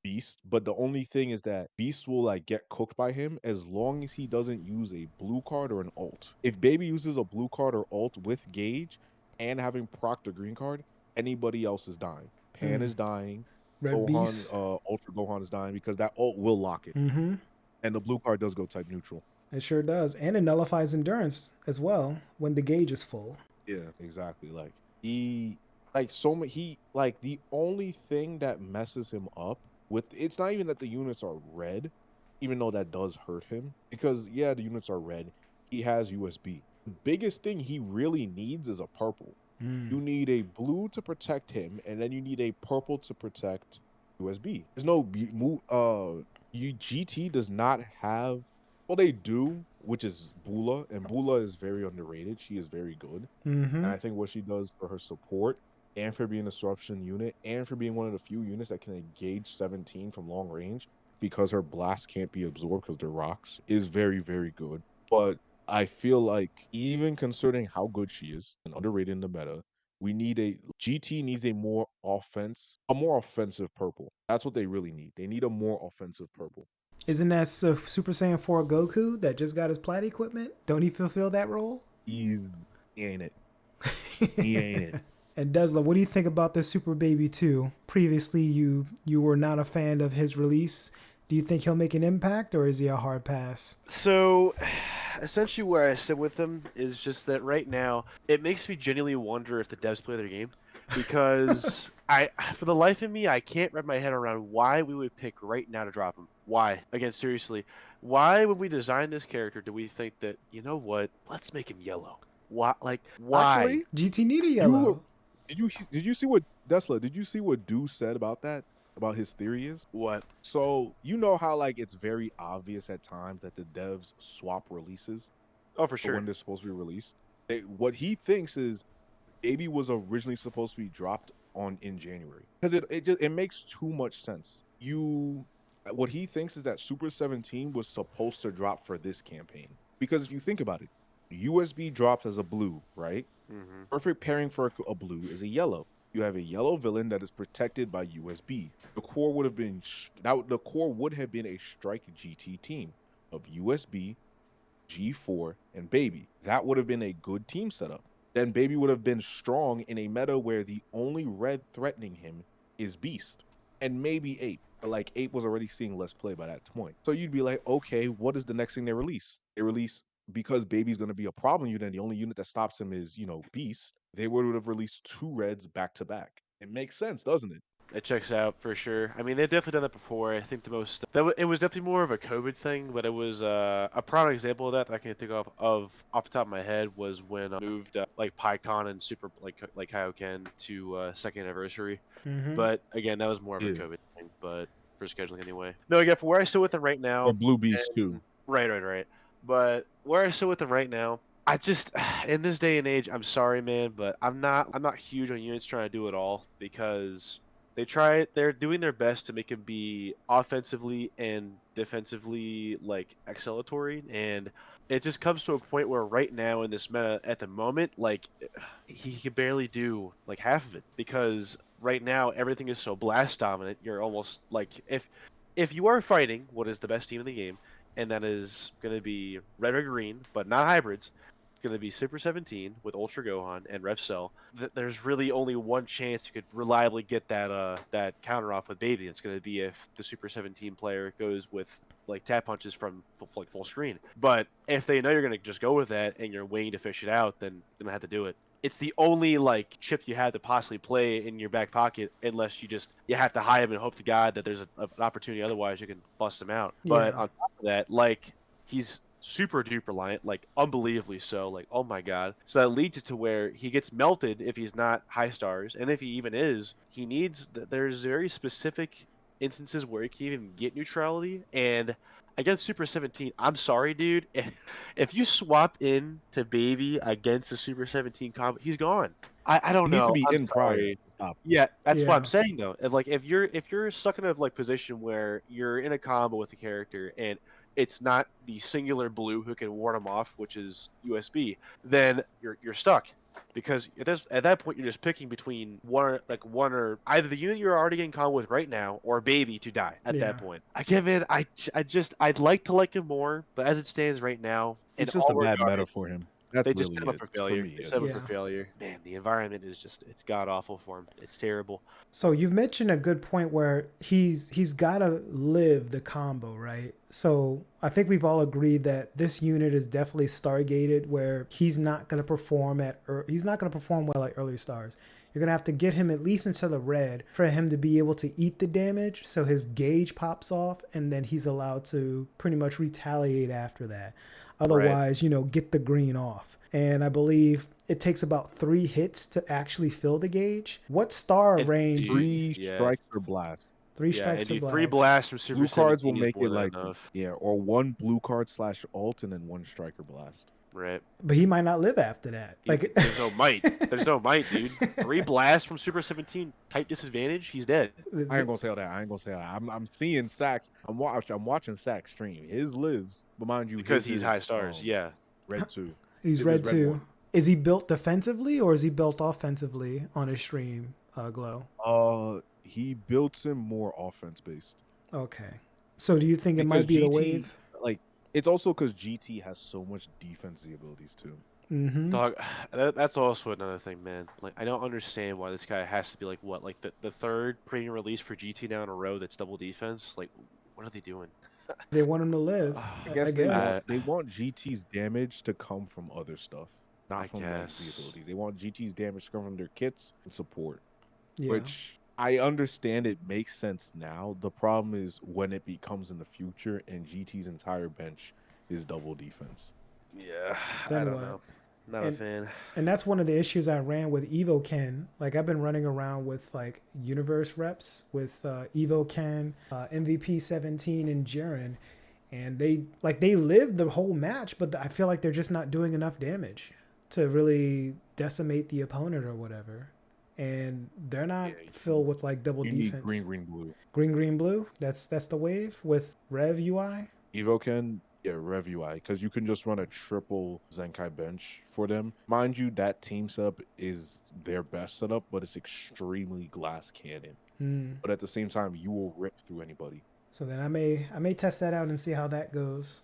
Beast, but the only thing is that Beast will like get cooked by him as long as he doesn't use a blue card or an alt. If Baby uses a blue card or alt with Gauge and having proc the green card, anybody else is dying. Pan is dying. Red Gohan, Beast. Ultra Gohan is dying because that alt will lock it. Mm-hmm. And the blue card does go type neutral. It sure does. And it nullifies endurance as well when the gauge is full. Yeah, exactly. Like the only thing that messes him up with it's not even that the units are red, even though that does hurt him because yeah, the units are red. He has USB. The biggest thing he really needs is a purple. You need a blue to protect him, and then you need a purple to protect USB. There's no GT does not have. Well, they do, which is Bula, and Bula is very underrated. She is very good. Mm-hmm. And I think what she does for her support and for being a disruption unit and for being one of the few units that can engage 17 from long range because her blast can't be absorbed because they're rocks is very, very good. But I feel like even considering how good she is and underrated in the meta, we need a GT needs a more offensive purple. That's what they really need. They need a more offensive purple. Isn't that Super Saiyan 4 Goku that just got his plat equipment? Don't he fulfill that role? He ain't it. He ain't it. And Desla, what do you think about this Super Baby 2? Previously, you were not a fan of his release. Do you think he'll make an impact, or is he a hard pass? So, essentially, where I sit with him is just that right now, it makes me genuinely wonder if the devs play their game, because for the life of me, I can't wrap my head around why we would pick right now to drop him. Why? Again, seriously, why would we design this character? Do we think that, you know what? Let's make him yellow. Why? Like, why? Actually, GT need a yellow. Did you see what Desla? Did you see what Dew said about that? About his theory is? What? So you know how like it's very obvious at times that the devs swap releases Oh, for for sure. when they're supposed to be released. What he thinks is Baby was originally supposed to be dropped in January because it makes too much sense. What he thinks is that Super 17 was supposed to drop for this campaign because if you think about it, USB drops as a blue, right? Mm-hmm. Perfect pairing for a blue is a yellow. You have a yellow villain that is protected by USB. The core would have been a strike GT team of USB, G4, and Baby. That would have been a good team setup. Then Baby would have been strong in a meta where the only red threatening him is Beast and maybe Ape. But like Ape was already seeing less play by that point. So you'd be like, okay, what is the next thing they release? They release because Baby's going to be a problem unit. And the only unit that stops him is, Beast. They would have released 2 reds back to back. It makes sense, doesn't it? It checks out for sure. I mean, they've definitely done that before. I think it was definitely more of a COVID thing, but it was a prime example of that I can think of off the top of my head was when I moved like PyCon and Super like Kaioken to second anniversary. Mm-hmm. But again, that was more of a Yeah. COVID thing, but for scheduling anyway. No, again, for where I sit with them right now, Or Blue Beast too. right. But where I sit with them right now, I just in this day and age, I'm sorry, man, but I'm not huge on units trying to do it all because they're doing their best to make him be offensively and defensively like excellatory, and it just comes to a point where right now in this meta at the moment, like he can barely do like half of it because right now everything is so blast dominant. You're almost like if you are fighting what is the best team in the game, and that is going to be red or green, but not hybrids. going to be Super 17 with Ultra Gohan and Rev Cell. There's really only one chance you could reliably get that counter off with Baby. It's going to be if the Super 17 player goes with like tap punches from full screen. But if they know you're going to just go with that and you're waiting to fish it out, then they don't have to do it. It's the only like chip you have to possibly play in your back pocket, unless you have to hide him and hope to God that there's an opportunity. Otherwise, you can bust him out. But Yeah. on top of that, like he's super duper reliant, like unbelievably so. Like oh my God, so that leads it to where he gets melted if he's not high stars, and if he even is, he needs. There's very specific instances where he can even get neutrality, and against Super 17, I'm sorry, dude. If you swap in to Baby against the Super 17 combo, he's gone. I He don't needs to know. be I'm in prior sorry. to stop. Yeah, that's what I'm Yeah. saying though. Like if you're stuck in a like position where you're in a combo with a character and it's not the singular blue who can ward him off, which is USB, then you're stuck. Because at that point you're just picking between one or either the unit you're already getting combo with right now or Baby to die at Yeah. that point. I'd like to like him more, but as it stands right now, in It's just a all bad meta regards, for him. That's they just really set him up it. for For failure. me, They it set him is. up for Yeah. failure. Man, the environment is it's god awful for him. It's terrible. So you've mentioned a good point where he's got to live the combo, right? So I think we've all agreed that this unit is definitely stargated, where he's not going to perform he's not going to perform well at early stars. You're going to have to get him at least into the red for him to be able to eat the damage, so his gauge pops off, and then he's allowed to pretty much retaliate after that. Otherwise, get the green off. And I believe it takes about 3 hits to actually fill the gauge. What star And range? Three yeah, strikes or blast. 3 yeah, and strikes to do three blast. blasts from Super Blue cards will 17 is make more it than like enough. or one blue card slash alt and then one striker blast. Right. But he might not live after that. Like There's no might. There's no might, dude. 3 blasts from Super 17, type disadvantage, he's dead. I ain't gonna say all that. I ain't gonna say all that. I'm seeing Sax. I'm watching Sax stream. His lives, but mind you, Because his he's high is stars, yeah. red 2. he's His is red red too. 1. Is he built defensively or is he built offensively on his stream, Glow? He built him more offense based Okay. So do you think it because might be the GT wave? like it's also because GT has so much defensive abilities too. Mm-hmm. Dog, that's also another thing, man. Like, I don't understand why this guy has to be like the third premium release for GT now in a row that's double defense. Like, what are they doing? They want him to live. I I guess guess. they want GT's damage to come from other stuff, not I from legacy guess. abilities. They want GT's damage to come from their kits and support. Yeah. Which I understand it makes sense now. The problem is when it becomes in the future and GT's entire bench is double defense. Yeah, Then I don't what? know. Not a And fan. and that's one of the issues I ran with Evo Ken. Like I've been running around with like universe reps with Evo Ken, MVP 17, and Jiren, and they live the whole match, but I feel like they're just not doing enough damage to really decimate the opponent or whatever. And they're not Yeah, filled with like double You need defense. green, green, blue. Green blue. That's the wave with Rev UI. Evoken, yeah, Rev UI, because you can just run a triple Zenkai bench for them. Mind you, that team setup is their best setup, but it's extremely glass cannon. Hmm. But at the same time, you will rip through anybody. So then I may test that out and see how that goes.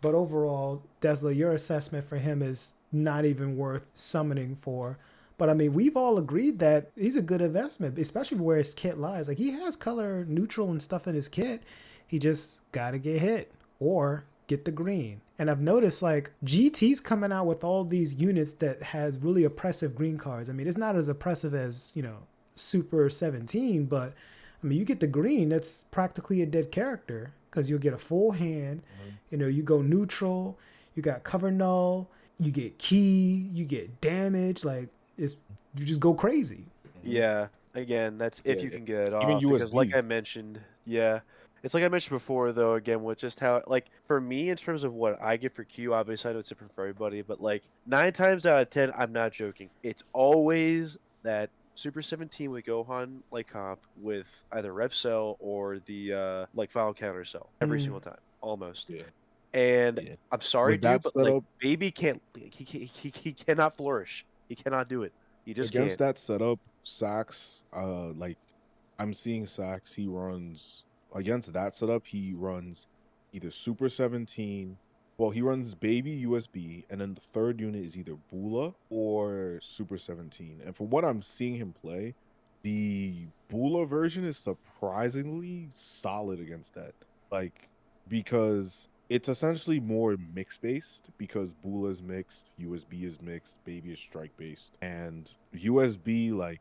But overall, Desla, your assessment for him is not even worth summoning for. But I mean, we've all agreed that he's a good investment, especially where his kit lies. Like he has color neutral and stuff in his kit. He just gotta get hit or get the green. And I've noticed like GT's coming out with all these units that has really oppressive green cards. I mean, it's not as oppressive as, Super 17, but I mean, you get the green, that's practically a dead character because you'll get a full hand. You go neutral, you got cover null, you get key, you get damage. Like you just go crazy. Yeah, again, that's if Yeah, you can get it even off. Because, like USB. I mentioned, yeah, it's like I mentioned before, though. Again, with just how, like, for me, in terms of what I get for Q, obviously I know it's different for everybody, but like 9 times out of 10, I'm not joking. It's always that Super 17 with Gohan like comp with either Rev Cell or the like Final Counter Cell every Mm. single time, almost. Yeah, And yeah. I'm sorry, With that dude, but like setup, Baby can't. He cannot flourish. He cannot do it. He just against can't. that setup, Sax, like I'm seeing Sax, he runs against that setup, he runs either Super 17 Well, he runs baby USB, and then the third unit is either Bula or Super 17. And from what I'm seeing him play, the Bula version is surprisingly solid against that. Like, because it's essentially more mix based because Bula is mixed, USB is mixed, baby is strike based. And USB, like,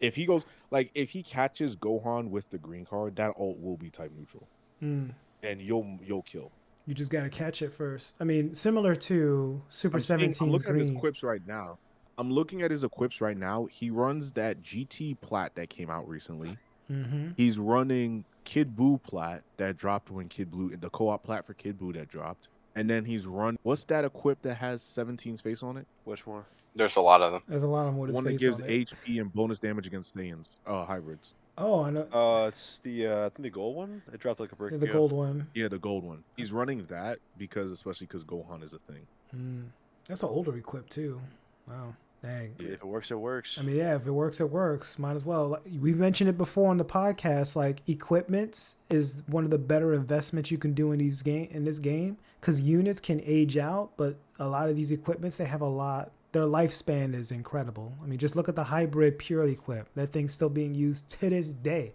if he goes, like, if he catches Gohan with the green card, that ult will be type neutral. Mm. And you'll kill. You just got to catch it first. I mean, similar to Super I'm 17's looking at his green. equips right now. I'm looking at his equips right now. He runs that GT plat that came out recently. Mm-hmm. He's running Kid Buu plat that dropped when Kid Blue, the co-op plat for Kid Buu that dropped. And then he's run what's that equip that has 17's face on it? Which one? There's a lot of them. There's a lot of them with The his one that face gives on it. HP and bonus damage against Saiyans, hybrids. Oh, I know. It's the I think the gold one. It dropped like a brick. The gold one. Yeah, the gold one. He's running that especially because Gohan is a thing. Mm. That's an older equip too. Wow. Dang. If it works, it works. I mean, yeah, if it works, it works. Might as well. Like, we've mentioned it before on the podcast. Like, equipments is one of the better investments you can do in this game, because units can age out, but a lot of these equipments, they have a lot. Their lifespan is incredible. I mean, just look at the hybrid pure equip. That thing's still being used to this day,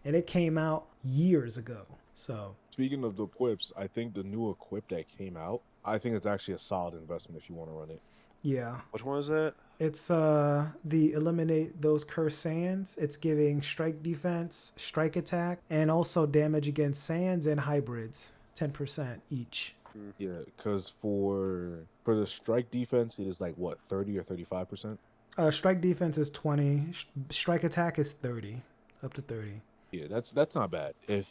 and it came out years ago. So Speaking of the equips, I think the new equip that came out, I think it's actually a solid investment if you want to run it. yeah, Which one is that? it's the eliminate those cursed Saiyans. It's giving strike defense, strike attack, and also damage against Saiyans and hybrids, 10% each. Yeah, because for the strike defense, it is like what 30 or 35%. Strike defense is 20. Strike attack is 30, up to 30. Yeah, that's not bad. If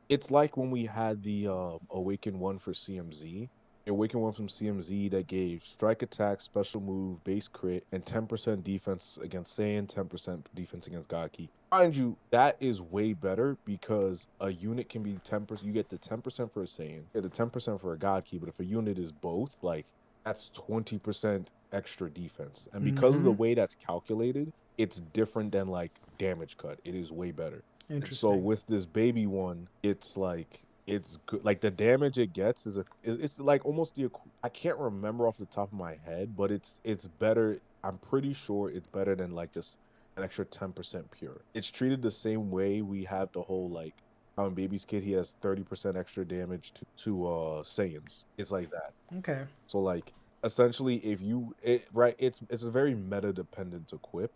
it's like when we had the Awaken one for CMZ, the Awaken one from CMZ that gave strike attack, special move, base crit, and 10% defense against Saiyan, 10% defense against Godki. Mind you, that is way better because a unit can be 10%. You get the 10% for a Saiyan, you get the 10% for a Godki, but if a unit is both, like that's 20% extra defense. And because of the way that's calculated, it's different than like damage cut. It is way better. Interesting. So with this baby one, it's like it's good. Like the damage it gets it's like almost I can't remember off the top of my head, but it's better. I'm pretty sure it's better than like just an extra 10% pure. It's treated the same way we have the whole like how in Baby's Kid he has 30% extra damage to Saiyans. It's like that. Okay. So like essentially if it's a very meta dependent equip.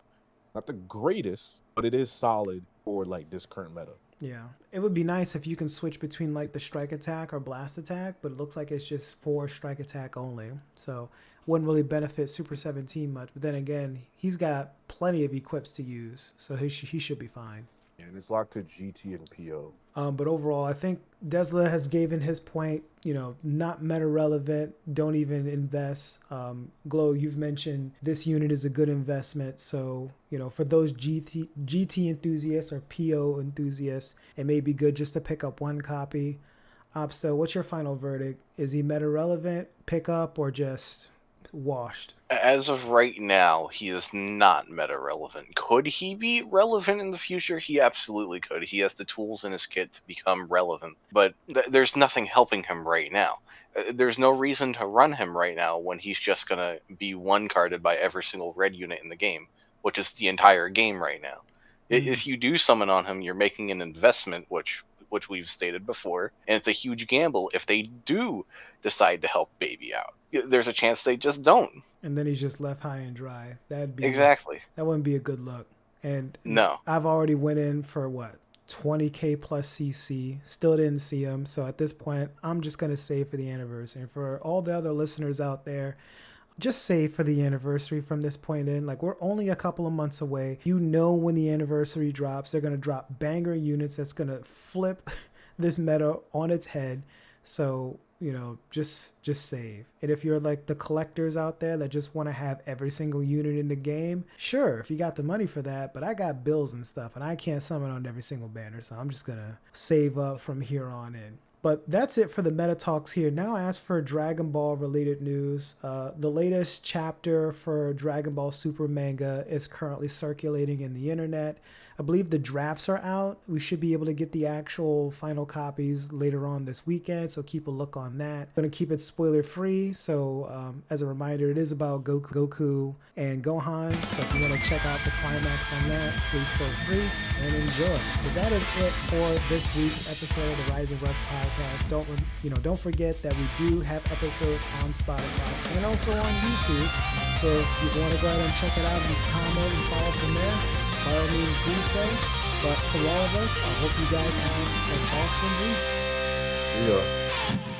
Not the greatest, but it is solid for like this current meta. Yeah. It would be nice if you can switch between like the strike attack or blast attack, but it looks like it's just for strike attack only. So wouldn't really benefit Super 17 much. But then again, he's got plenty of equips to use, so he should be fine. And it's locked to GT and PO. But overall, I think Desla has given his point, not meta relevant, don't even invest. Glow, you've mentioned this unit is a good investment. So, for those GT enthusiasts or PO enthusiasts, it may be good just to pick up one copy. Opsto, what's your final verdict? Is he meta relevant, pick up, or just washed? As of right now, he is not meta relevant. Could he be relevant in the future? He absolutely could. He has the tools in his kit to become relevant, but there's nothing helping him right now. There's no reason to run him right now when he's just gonna be one carded by every single red unit in the game, which is the entire game right now. If you do summon on him, you're making an investment, which we've stated before, and it's a huge gamble if they do decide to help Baby out. There's a chance they just don't. And then he's just left high and dry. That wouldn't be a good look. And no, I've already went in for 20k plus CC, still didn't see him. So at this point, I'm just gonna save for the anniversary. And for all the other listeners out there, just save for the anniversary from this point in. Like, we're only a couple of months away. When the anniversary drops, they're gonna drop banger units that's gonna flip this meta on its head. So just save. And if you're like the collectors out there that just want to have every single unit in the game, sure, if you got the money for that, but I got bills and stuff and I can't summon on every single banner, so I'm just gonna save up from here on in. But that's it for the meta talks here. Now as for Dragon Ball related news, the latest chapter for Dragon Ball Super manga is currently circulating in the internet. I believe the drafts are out. We should be able to get the actual final copies later on this weekend, so keep a look on that. I'm going to keep it spoiler free, so as a reminder, it is about Goku and Gohan, so if you want to check out the climax on that, please feel free and enjoy. But that is it for this week's episode of the Rising Rush podcast. Don't forget that we do have episodes on Spotify and also on YouTube. So if you want to go ahead and check it out, you can comment and follow from there, by all means do so. But for all of us, I hope you guys have an awesome week. See ya.